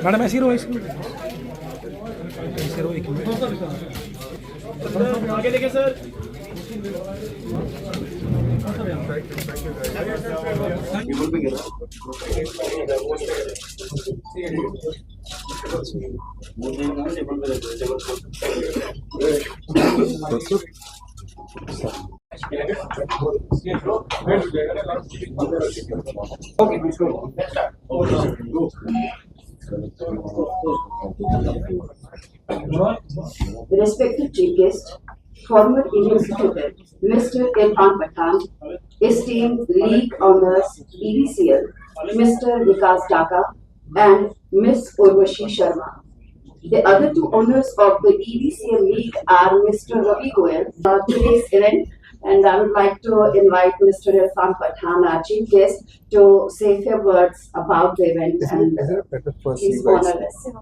Madam ऐसी रो ऐसी रो एक मिनट आगे देखिए sir. Respected Chief Guest, former Indian student Mr. Irfan Pathan, esteemed League Honours EVCL, Mr. Vikas Taka, and Miss Urvashi Sharma. The other two owners of the EVCL League are Mr. Ravi Goel. Today's event, and I would like to invite Mr. Irfan Pathan, our Chief Guest, to say a few words about the event. Isn't it better first you guys?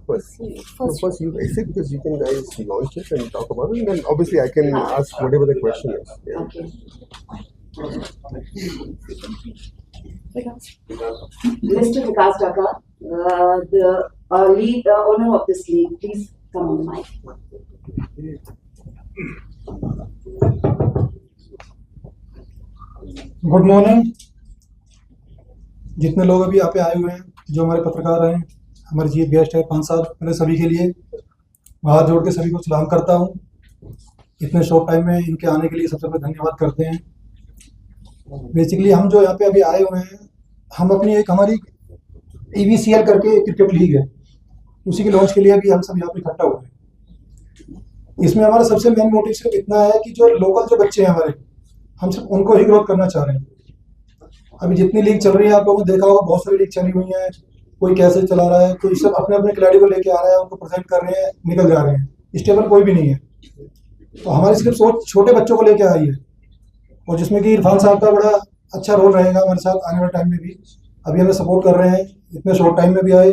First you guys say, because you can guys launch it and talk about it, and then obviously I can ask whatever the question is. Yeah. Okay. Mr. Vikas Taka, the lead owner of this league, please come on the mic. Good morning. जितने लोग अभी यहाँ पे आए हुए हैं, जो हमारे पत्रकार हैं, हमारे चीफ गेस्ट है 5 साल पहले, सभी के लिए हाथ जोड़ के सभी को सलाम करता हूँ। इतने शॉर्ट टाइम में इनके आने के लिए सबसे पहले धन्यवाद करते हैं। बेसिकली हम जो यहाँ पे अभी आए हुए हैं, हम अपनी एक हमारी EVCL करके क्रिकेट लीग है, उसी के लॉन्च के लिए भी हम सब यहाँ पे इकट्ठा हुए हैं। इसमें हमारा सबसे मेन मोटिव सिर्फ इतना है कि जो लोकल जो बच्चे हैं हमारे, हम सिर्फ उनको ही ग्रोथ करना चाह रहे हैं। अभी जितनी लीग चल रही है, आप लोगों ने देखा होगा, बहुत सारी लीग चली हुई है, कोई कैसे चला रहा है, कोई सब अपने अपने खिलाड़ी को लेके आ रहा है, उनको प्रेजेंट कर रहे हैं, निकल जा रहे हैं, स्टेबल कोई भी नहीं है। तो हमारी सिर्फ सोच छोटे बच्चों को लेके आई है, और जिसमें कि इरफान साहब का बड़ा अच्छा रोल रहेगा हमारे साथ आने वाले टाइम में भी। अभी हमें सपोर्ट कर रहे हैं, इतने शॉर्ट टाइम में भी आए।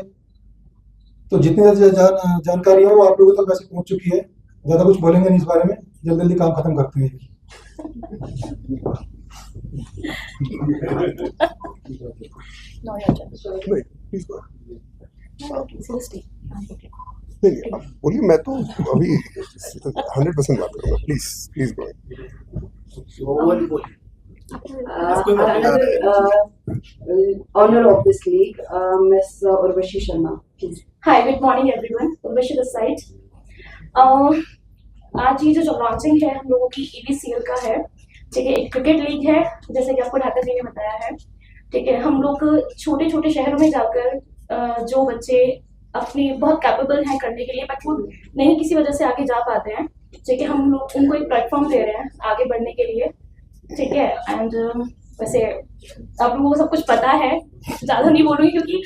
तो जितनी जानकारी है वो आप लोगों तक वैसे पहुँच चुकी है, ज़्यादा कुछ बोलेंगे नहीं इस बारे में, जल्दी जल्दी काम खत्म करते हैं। बोलिए, मैं तो अभी 100% बात करूँगा। Please go. Another owner of this league, Miss Urvashi Sharma, please. Hi, good morning everyone. Urvashi this side. आज ये जो लॉन्चिंग है हम लोगों की EVCL का है, ठीक है। एक क्रिकेट लीग है, जैसे कि आपको ढाका जी ने बताया है, ठीक है। हम लोग छोटे छोटे शहरों में जाकर जो बच्चे अपनी बहुत कैपेबल हैं करने के लिए, बट वो नहीं किसी वजह से आगे जा पाते हैं, ठीक है, हम लोग उनको एक प्लेटफॉर्म दे रहे हैं आगे बढ़ने के लिए, ठीक है। एंड वैसे आप लोगों को सब कुछ पता है, ज़्यादा नहीं बोलूँगी क्योंकि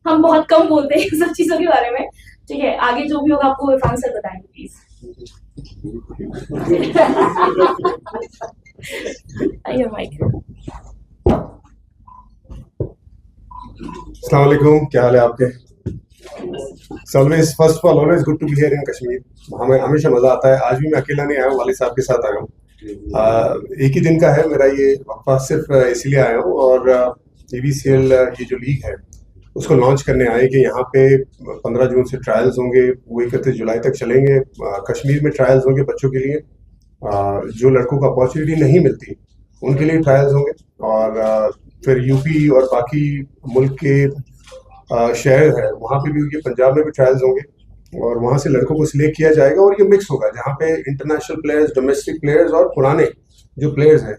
हम बहुत कम बोलते हैं सब चीज़ों के बारे में, ठीक है। आगे जो भी होगा आपको इरफान सर बताएंगे प्लीज। आइए माइक। अस्सलाम वालेकुम, क्या हाल है आपके? First of all always good to be here in Kashmir. हमें हमेशा मजा आता है। आज भी मैं अकेला नहीं आया हूँ, वालिद साहब के साथ आया हूँ। एक ही दिन का है मेरा ये वक्फा, सिर्फ इसलिए आया हूँ। और EVCL ये जो लीग है उसको लॉन्च करने आए कि यहाँ पे 15 जून से ट्रायल्स होंगे, वो 31 जुलाई तक चलेंगे। कश्मीर में ट्रायल्स होंगे बच्चों के लिए, जो लड़कों को अपॉर्चुनिटी नहीं मिलती उनके लिए ट्रायल्स होंगे। और फिर यूपी और बाकी मुल्क के शहर है वहाँ पे भी होंगे, पंजाब में भी ट्रायल्स होंगे, और वहाँ से लड़कों को सिलेक्ट किया जाएगा। और ये मिक्स होगा जहाँ पे इंटरनेशनल प्लेयर्स, डोमेस्टिक प्लेयर्स और पुराने जो प्लेयर्स हैं,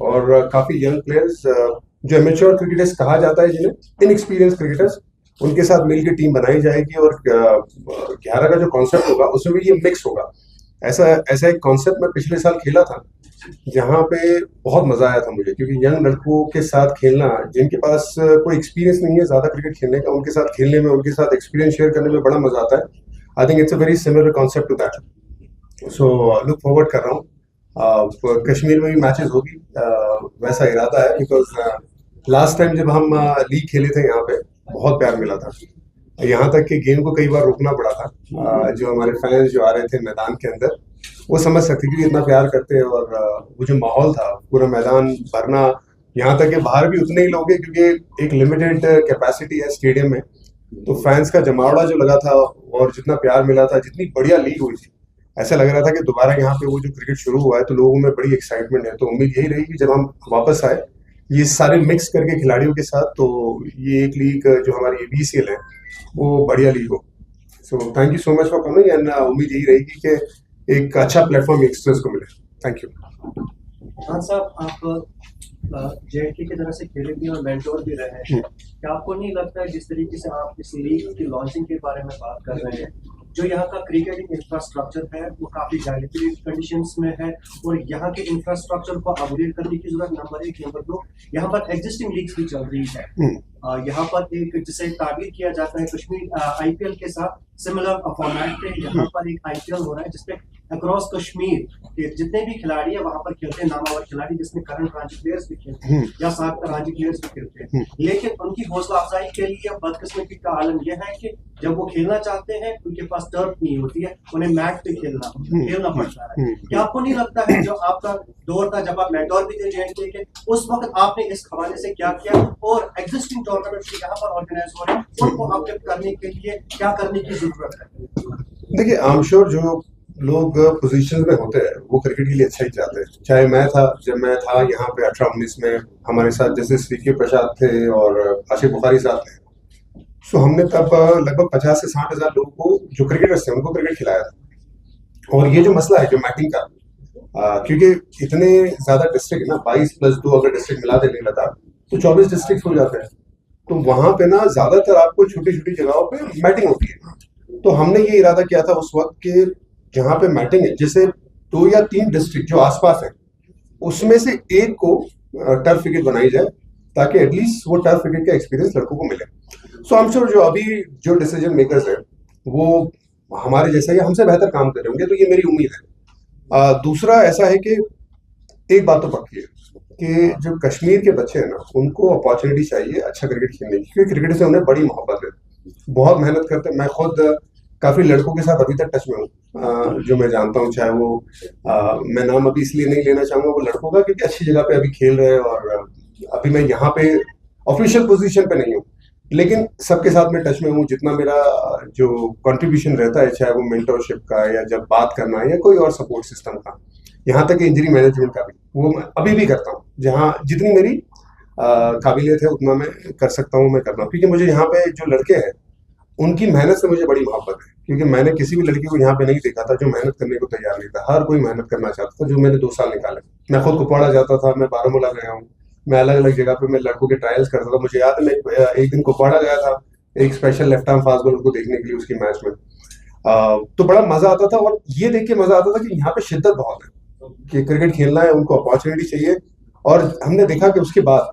और काफ़ी यंग प्लेयर्स जो एमेच्योर क्रिकेटर्स कहा जाता है, जिन्हें इनएक्सपीरियंस क्रिकेटर्स, उनके साथ मिलकर टीम बनाई जाएगी। और 11 का जो कॉन्सेप्ट होगा उसमें भी ये मिक्स होगा। ऐसा एक कॉन्सेप्ट मैं पिछले साल खेला था, जहाँ पे बहुत मजा आया था मुझे, क्योंकि यंग लड़कों के साथ खेलना, जिनके पास कोई एक्सपीरियंस नहीं है ज़्यादा क्रिकेट खेलने का, उनके साथ खेलने में, उनके साथ एक्सपीरियंस शेयर करने में बड़ा मजा आता है। I think it's a very similar concept to that, so look forward कर रहा हूँ। कश्मीर में भी मैचेस होगी, वैसा इरादा है, बिकॉज लास्ट टाइम जब हम लीग खेले थे यहाँ पे बहुत प्यार मिला था। यहाँ तक कि गेम को कई बार रोकना पड़ा था। जो हमारे फैंस जो आ रहे थे मैदान के अंदर, वो समझ सकते कि इतना प्यार करते हैं। और वो जो माहौल था, पूरा मैदान भरना, यहाँ तक कि बाहर भी उतने ही लोग हैं क्योंकि एक लिमिटेड कैपेसिटी है स्टेडियम में। तो फैंस का जमावड़ा जो लगा था और जितना प्यार मिला था, जितनी बढ़िया लीग हुई थी, ऐसा लग रहा था कि दोबारा यहाँ पे वो जो क्रिकेट शुरू हुआ है तो लोगों में बड़ी एक्साइटमेंट है। तो उम्मीद यही रही कि जब हम वापस आए ये सारे मिक्स करके खिलाड़ियों के साथ, तो ये एक लीग जो हमारी BCL है वो बढ़िया लीग हो। So thank you so much for coming and उम्मीद यही रहेगी कि एक अच्छा प्लेटफॉर्म यंगस्टर्स को मिले। Thank you. खान साहब, आप JK की तरह से खेले भी और मेंटोर भी रहे हैं, क्या आपको नहीं लगता है जिस तरीके से आप इस लीग की लॉन्चिंग के बारे में बात कर रहे हैं, जो यहाँ का क्रिकेटिंग इंफ्रास्ट्रक्चर है वो काफी डायनेमिक कंडीशंस में है और यहाँ के इंफ्रास्ट्रक्चर को अपग्रेड करने की जरूरत नंबर 1, नंबर 2 यहाँ पर एग्जिस्टिंग लीग्स भी चल रही है। यहाँ पर एक जिसे ताबीर किया जाता है कश्मीर IPL के साथ सिमिलर फॉर्मेट पे यहाँ पर एक IPL हो रहा है जिसमें अक्रॉस कश्मीर के जितने भी खिलाड़ी है वहां पर खेलते हैं, नामावर खिलाड़ी जिसमें करंट रांची प्लेयर्स भी खेलते हैं या साथ रांची प्लेयर्स भी खेलते हैं, लेकिन उनकी हौसला अफजाई के लिए बदकिस्मती का आलम यह है कि जब वो खेलना चाहते हैं उनके पास टर्फ नहीं होती है, उन्हें मैट पे खेलना पड़ता है। क्या आपको नहीं लगता है जो आपका दौर था जब आप मेंटोर भी थे JK के, उस वक्त आपने इस हवाले से क्या किया और एग्जिस्टिंग टूर्नामेंट्स यहाँ पर ऑर्गेनाइज हो रहे हैं उनको अपडेट करने के लिए क्या करने की जरूरत है? देखिए, आई एम श्योर जो लोग पोजीशन में होते हैं वो क्रिकेट के लिए अच्छा ही चाहते हैं। चाहे मैं था, जब मैं था यहाँ पे 18-19 में हमारे साथ जैसे CK प्रसाद थे और आशिफ बुखारी साहब थे, सो हमने तब लगभग 50 से 60 हज़ार लोगों को जो क्रिकेटर्स थे उनको क्रिकेट खिलाया था। और ये जो मसला है जो मैटिंग का, क्योंकि इतने ज्यादा डिस्ट्रिक्ट ना 22+2 अगर डिस्ट्रिक्ट मिला दे लेता तो 24 डिस्ट्रिक्ट हो जाते हैं, तो वहां पे ना ज्यादातर आपको छोटी छोटी जगहों पे मैटिंग होती है। तो हमने ये इरादा किया था उस वक्त कि जहाँ पे मैटिंग है, जैसे 2 या 3 डिस्ट्रिक्ट जो आसपास है उसमें से एक को टर्फ विकेट बनाई जाए ताकि एटलीस्ट वो टर्फ विकेट का एक्सपीरियंस लड़कों को मिले। सो आई एम श्योर जो अभी जो डिसीजन मेकर्स है वो हमारे जैसा या हमसे बेहतर काम कर रहे होंगे, तो ये मेरी उम्मीद है। दूसरा ऐसा है कि एक बात तो पक्की है कि जो कश्मीर के बच्चे हैं ना उनको अपॉर्चुनिटी चाहिए अच्छा क्रिकेट खेलने की, क्योंकि क्रिकेट से उन्हें बड़ी मोहब्बत है, बहुत मेहनत करते हैं। मैं खुद काफी लड़कों के साथ अभी तक टच में हूँ जो मैं जानता हूँ, चाहे वो मैं नाम अभी इसलिए नहीं लेना चाहूंगा वो लड़कों का क्योंकि अच्छी जगह पे अभी खेल रहे हैं और अभी मैं यहाँ पे ऑफिशियल पोजीशन पे नहीं हूँ, लेकिन सबके साथ मैं टच में हूँ। जितना मेरा जो कंट्रीब्यूशन रहता है, चाहे वो मेंटरशिप का या जब बात करना है या कोई और सपोर्ट सिस्टम का, यहाँ तक इंजरी मैनेजमेंट का भी, वो मैं अभी भी करता हूँ। जहाँ जितनी मेरी काबिलियत है उतना मैं कर सकता हूँ मैं करता हूँ, क्योंकि मुझे यहाँ पे जो लड़के हैं उनकी मेहनत से मुझे बड़ी मोहब्बत है। क्योंकि मैंने किसी भी लड़की को यहाँ पे नहीं देखा था जो मेहनत करने को तैयार नहीं था, हर कोई मेहनत करना चाहता था। जो मैंने 2 साल निकाले, मैं खुद कुपवाड़ा जाता था, मैं बारामूला गया हूँ, मैं अलग अलग जगह पे मैं लड़कों के ट्रायल्स करता था। मुझे याद है मैं एक दिन कुपवाड़ा गया था एक special left arm fast bowler को देखने के लिए उसकी मैच में, तो बड़ा मजा आता था। और ये देख के मजा आता था कि यहाँ पे शिद्दत बहुत है कि क्रिकेट खेलना है, उनको अपॉर्चुनिटी चाहिए। और हमने देखा कि उसके बाद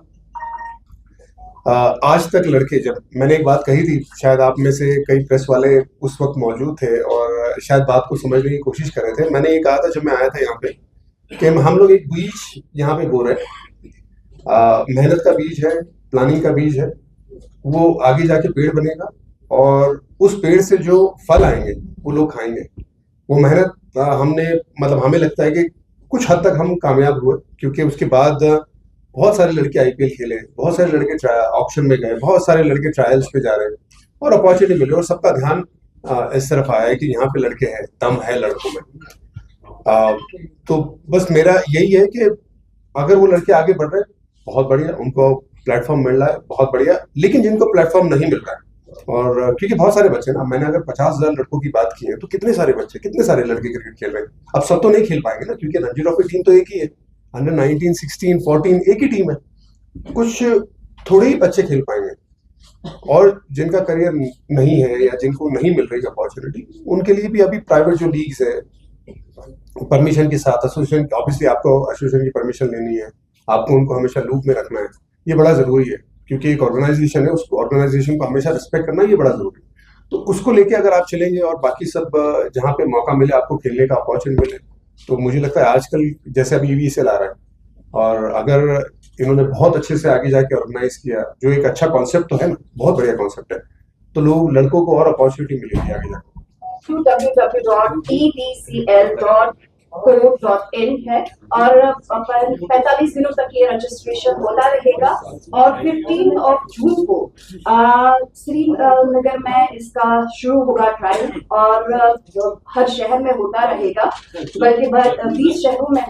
आज तक लड़के, जब मैंने एक बात कही थी, शायद आप में से कई प्रेस वाले उस वक्त मौजूद थे और शायद बात को समझने की कोशिश कर रहे थे। मैंने ये कहा था जब मैं आया था यहाँ पे कि हम लोग एक बीज यहाँ पे बो रहे हैं, मेहनत का बीज है, प्लानिंग का बीज है, वो आगे जाके पेड़ बनेगा और उस पेड़ से जो फल आएंगे वो लोग खाएंगे। वो मेहनत हमने मतलब हमें लगता है कि कुछ हद तक हम कामयाब हुए, क्योंकि उसके बाद बहुत सारे लड़के IPL खेले, बहुत सारे लड़के ऑप्शन में गए, बहुत सारे लड़के ट्रायल्स पे जा रहे हैं और अपॉर्चुनिटी मिली और सबका ध्यान इस तरफ आया है कि यहाँ पे लड़के हैं, दम है लड़कों में। तो बस मेरा यही है कि अगर वो लड़के आगे बढ़ रहे हैं बहुत बढ़िया, उनको प्लेटफॉर्म मिल रहा है बहुत बढ़िया, लेकिन जिनको प्लेटफॉर्म नहीं मिल रहा है और क्योंकि बहुत सारे बच्चे ना, मैंने अगर 50,000 लड़कों की बात की है तो कितने सारे बच्चे, कितने सारे लड़के क्रिकेट खेल रहे हैं। अब सब तो नहीं खेल पाएंगे ना, क्योंकि रणजी ट्रॉफी टीम तो एक ही है, अंडर 19, 16, 14 एक ही टीम है, कुछ थोड़े ही बच्चे खेल पाएंगे। और जिनका करियर नहीं है या जिनको नहीं मिल रही अपॉर्चुनिटी, उनके लिए भी अभी प्राइवेट जो लीग्स है परमिशन के साथ, एसोसिएशन, ऑब्वियसली आपको एसोसिएशन की परमिशन लेनी है, आपको उनको हमेशा लूप में रखना है, ये बड़ा जरूरी है क्योंकि एक ऑर्गेनाइजेशन है, उस ऑर्गेनाइजेशन को हमेशा रिस्पेक्ट करना ये बड़ा जरूरी है। तो उसको लेके अगर आप चलेंगे और बाकी सब जहाँ पे मौका मिले आपको खेलने का अपॉर्चुनिटी मिले, तो मुझे लगता है आजकल जैसे अभी EVSL आ रहा है और अगर इन्होंने बहुत अच्छे से आगे जाके ऑर्गेनाइज किया, जो एक अच्छा कॉन्सेप्ट तो है ना, बहुत बढ़िया कॉन्सेप्ट है, तो लोग लड़कों को और अपॉर्चुनिटी मिलेगी आगे जाके। www.ebcl.org www.cricketboard.in है और 45 दिनों तक ये रजिस्ट्रेशन होता रहेगा और 15 जून को श्रीनगर में इसका शुरू होगा ट्रायल और हर शहर में होता रहेगा, बल्कि 20 शहरों में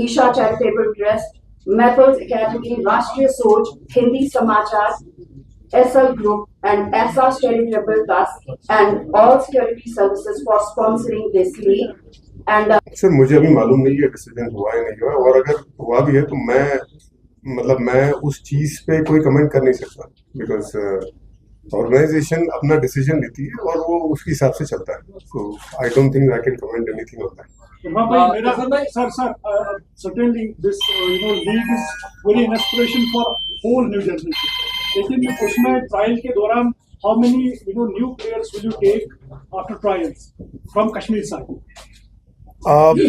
ईशा चैरिटेबल ट्रस्ट, मैथल्स एकेडमी, राष्ट्रीय सोच, हिंदी समाचार, SL Group and SR's Charitable Trust and all security services for sponsoring this league. And sir मुझे अभी मालूम नहीं है डिसीजन हुआ है नहीं हुआ, और अगर हुआ भी है तो मैं उस चीज पे कोई कमेंट कर नहीं सकता, बिकॉज ऑर्गेनाइजेशन अपना डिसीजन लेती है और वो उसके हिसाब से चलता है, so I don't think I can comment anything on that. Certainly this league is very an inspiration for whole new generation. लेकिन उसमें ट्रायल के दौरान how many new players will you take after trials from Kashmir side? आप ये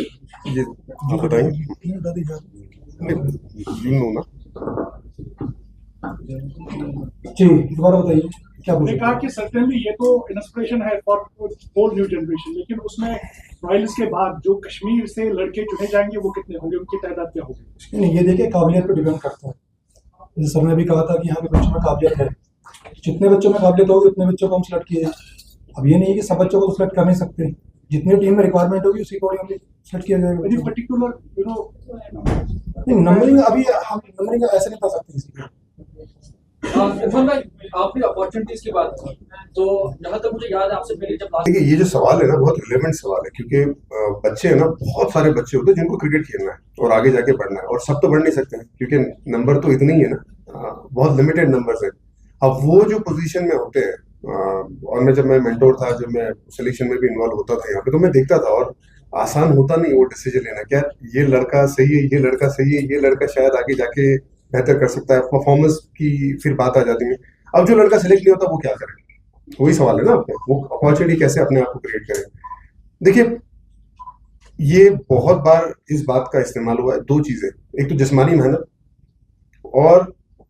जो बताएंगे ना जी दोबारा बताइए क्या बोल मैंने कहा कि सर्टेनली ये तो इंस्पिरेशन है फॉर होल न्यू जनरेशन, लेकिन उसमें ट्रायल्स के बाद जो कश्मीर से लड़के चुने जाएंगे वो कितने होंगे, उनकी तादाद क्या होगी? नहीं, ये देखिए काबिलियत पे डिपेंड करता है। जैसे सर ने भी कहा था कि यहाँ पे बच्चों में काबिलियत है, जितने बच्चों में काबिलियत होगी उतने बच्चों को हम सिलेक्ट किए। अब ये नहीं है कि सब बच्चों को तो सिलेक्ट कर नहीं सकते, जितनी टीम में रिक्वायरमेंट होगी उसी अकॉर्डिंग हम सिलेक्ट किया जाएगा। एनी पर्टिकुलर नहीं, नंबरिंग अभी हम नंबरिंग ऐसे नहीं बता सकते किसी को। इरफान भाई, आपने अपॉर्चुनिटीज की बात की, तो जहाँ तक मुझे याद है आपसे पहले जब देखिए ये जो सवाल है ना बहुत रिलेवेंट सवाल है, क्योंकि बच्चे है ना, बहुत सारे बच्चे होते हैं जिनको क्रिकेट खेलना है और आगे जाके बढ़ना है, और सब तो बढ़ नहीं सकते हैं क्योंकि नंबर तो इतने ही है ना, बहुत लिमिटेड नंबर्स हैं। अब वो जो पोजीशन में होते हैं, और जब मैं मेंटोर था, जब मैं सिलेक्शन में भी इन्वॉल्व होता था यहाँ पे, तो मैं देखता था, और आसान होता नहीं वो डिसीजन लेना, क्या ये लड़का सही है, ये लड़का सही है, ये लड़का शायद आगे जाके बेहतर कर सकता है, परफॉर्मेंस की फिर बात आ जाती है। अब जो लड़का सिलेक्ट नहीं होता वो क्या करे, वही सवाल है ना आपका, वो अपॉर्चुनिटी कैसे अपने आप को क्रिएट करे। देखिए ये बहुत बार इस बात का इस्तेमाल हुआ है, दो चीजें, एक तो जिस्मानी मेहनत और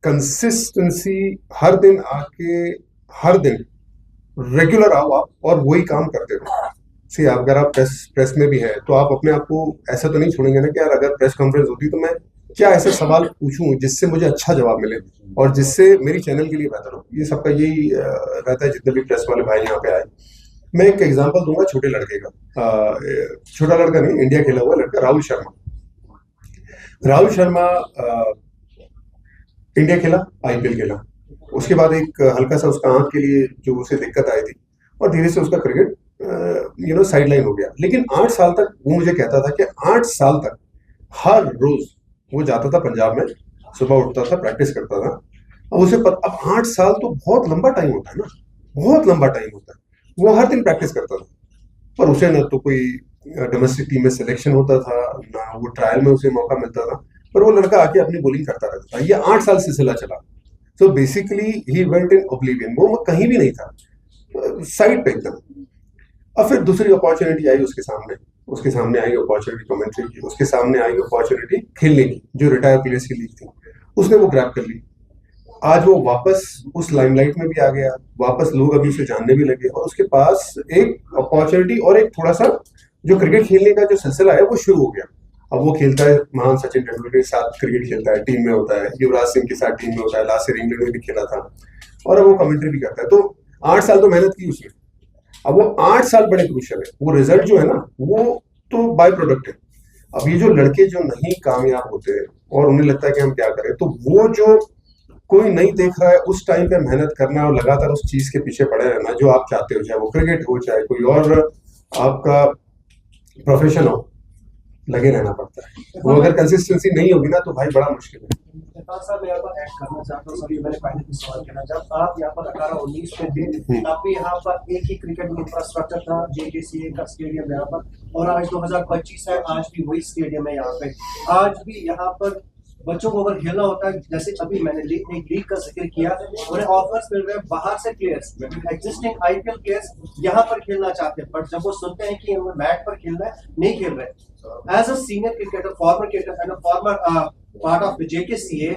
कंसिस्टेंसी, हर दिन आके हर दिन रेगुलर आओ आप और वही काम करते रहो। सी अगर आप प्रेस में भी है तो आप अपने आप को ऐसा तो नहीं छोड़ेंगे ना कि यार अगर प्रेस कॉन्फ्रेंस होती तो मैं क्या ऐसे सवाल पूछूं जिससे मुझे अच्छा जवाब मिले और जिससे मेरी चैनल के लिए बेहतर हो। ये सबका यही रहता है जितने भी प्रेस वाले भाई यहाँ पे आए। मैं एक एग्जांपल दूंगा छोटे लड़के का, छोटा लड़का नहीं, इंडिया खेला हुआ लड़का राहुल शर्मा। राहुल शर्मा इंडिया खेला, IPL खेला, उसके बाद एक हल्का सा उसका आंख के लिए जो उसे दिक्कत आई थी और धीरे से उसका क्रिकेट साइड लाइन हो गया। लेकिन 8 साल तक वो मुझे कहता था कि 8 साल तक हर रोज वो जाता था पंजाब में, सुबह उठता था, प्रैक्टिस करता था। अब उसे अब 8 साल तो बहुत लंबा टाइम होता है ना, बहुत लंबा टाइम होता है। वो हर दिन प्रैक्टिस करता था, पर उसे ना तो कोई डोमेस्टिक टीम में सिलेक्शन होता था, ना वो ट्रायल में उसे मौका मिलता था, पर वो लड़का आके अपनी बॉलिंग करता रहता था। ये 8 साल सिलसिला चला। So basically he went in oblivion, वो कहीं भी नहीं था, साइड पे एकदम। अब फिर दूसरी अपॉर्चुनिटी आई उसके सामने आई अपॉर्चुनिटी कमेंट्री की, उसके सामने आई अपॉर्चुनिटी खेलने की जो रिटायर प्लेयर्स की लीग थी, उसने वो ग्रैब कर ली। आज वो वापस उस लाइमलाइट में भी आ गया, वापस लोग अभी उसे जानने भी लगे और उसके पास एक अपॉर्चुनिटी और एक थोड़ा सा जो क्रिकेट खेलने का जो सिलसिला है वो शुरू हो गया। अब वो खेलता है, महान सचिन तेंदुलकर के साथ क्रिकेट खेलता है, टीम में होता है, युवराज सिंह के साथ टीम में होता है, लास्ट ईयर इंग्लैंड में भी खेला था और अब वो कमेंट्री भी करता है। तो 8 साल तो मेहनत की उसने। अब वो 8 साल बड़े क्रूशियल है, वो रिजल्ट जो है ना वो तो बाय प्रोडक्ट है। अब ये जो लड़के जो नहीं कामयाब होते और उन्हें लगता है कि हम क्या करें, तो वो जो कोई नहीं देख रहा है उस टाइम पे मेहनत करना और लगातार उस चीज के पीछे पड़े रहना जो आप चाहते हो, चाहे वो क्रिकेट हो चाहे कोई और आपका प्रोफेशन हो, लगे रहना पड़ता है। वो अगर कंसिस्टेंसी नहीं होगी ना तो भाई बड़ा मुश्किल है। साहब मैं यहाँ पर ऐड करना चाहता हूँ, सभी मैंने पहले भी सवाल किया, जब आप यहाँ पर 18-19 में थे तब भी यहाँ पर एक ही क्रिकेट इंफ्रास्ट्रक्चर था, JKCA का स्टेडियम यहाँ पर, और आज 2025 है, आज भी वही स्टेडियम है यहाँ पे। आज भी यहाँ पर बच्चों को अगर खेलना होता है, जैसे अभी मैंने एक लीग का जिक्र किया, उन्हें ऑफर्स मिल रहे हैं बाहर से प्लेयर्स, एग्जिस्टिंग आईपीएल प्लेयर्स यहाँ पर खेलना चाहते हैं, बट जब वो सुनते हैं कि हमें मैट पर खेलना है, नहीं खेल रहे। As a senior cricketer, former cricketer and former part of JKCA,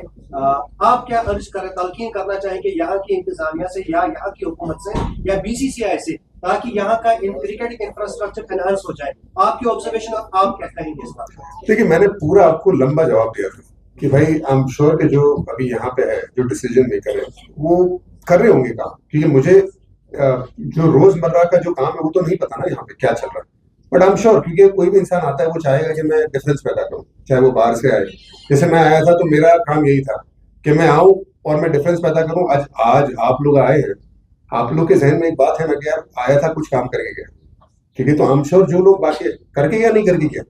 आप क्या अर्ज करें, तलकीन करना चाहेंगे यहाँ की इंतजामिया से या यहाँ की हुकूमत से या BCCI से, ताकि यहाँ का क्रिकेट इंफ्रास्ट्रक्चर एनहांस हो जाए? आपकी ऑब्जर्वेशन और आप क्या कहेंगे इस बात पर? देखिए, मैंने पूरा आपको लंबा जवाब दिया था कि भाई आई एम श्योर कि जो अभी यहाँ पे है, जो डिसीजन मेकर है, वो कर रहे होंगे काम, क्योंकि मुझे जो रोजमर्रा का जो काम है वो तो नहीं पता ना यहाँ पे क्या चल रहा है, बट आई एम श्योर, क्योंकि कोई भी इंसान आता है वो चाहेगा कि मैं डिफरेंस पैदा करूँ, चाहे वो बाहर से आए। जैसे मैं आया था तो मेरा काम यही था कि मैं आऊँ और मैं डिफरेंस पैदा करूँ। आज आप लोग आए हैं, आप लोग के जहन में एक बात है ना कि यार आया था, कुछ काम करके गया, ठीक है? तो आई एम श्योर जो लोग बाकी करके गया, नहीं करके गया,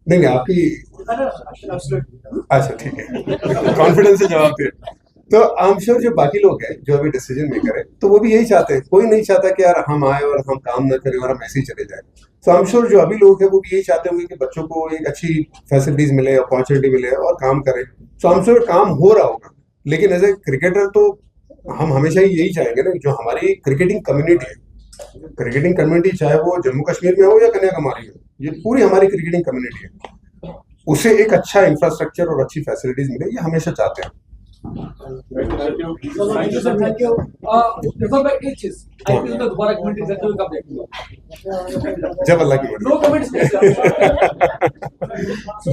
नहीं आपकी, अच्छा ठीक है, कॉन्फिडेंस से जवाब दे। तो आई एम श्योर जो बाकी लोग हैं, जो अभी डिसीजन मेकर है, तो वो भी यही चाहते हैं। कोई नहीं चाहता कि यार हम आए और हम काम न करें और हम ऐसे ही चले जाए। तो आई एम श्योर जो अभी लोग हैं वो भी यही चाहते होंगे कि बच्चों को एक अच्छी फैसिलिटीज मिले, अपॉर्चुनिटी मिले और काम करें। तो आई एम श्योर काम हो रहा होगा, लेकिन एज ए क्रिकेटर तो हम हमेशा ही यही चाहेंगे ना, जो हमारी क्रिकेटिंग कम्युनिटी है, क्रिकेटिंग कम्युनिटी चाहे वो जम्मू कश्मीर में हो या कन्याकुमारी में, ये पूरी हमारी क्रिकेटिंग कम्युनिटी है, उसे एक अच्छा इंफ्रास्ट्रक्चर और अच्छी फैसिलिटीज मिले, ये हमेशा चाहते हैं। Thank you sir, thank you. Irfan भाई, एक चीज, IPL का दोबारा कमेंट्री करते हुए कब देखेंगे? जब अल्लाह की मर्जी। No comments please.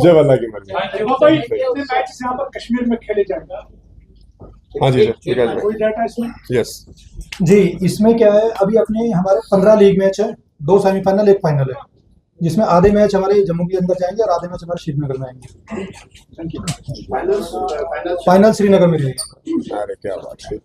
जब अल्लाह की मर्जी। भाई, कितने मैच यहाँ पर कश्मीर में खेले जाएंगे? हाँ जी ठीक है कोई डाटा इसमें? यस जी, इसमें क्या है, अभी अपने हमारे 15 लीग मैच है, 2 सेमीफाइनल 1 फाइनल है, जिसमें आधे मैच हमारे जम्मू के अंदर जाएंगे और आधे मैच हमारे श्रीनगर में आएंगे। फाइनल श्रीनगर में रहेगा। अरे क्या बात है।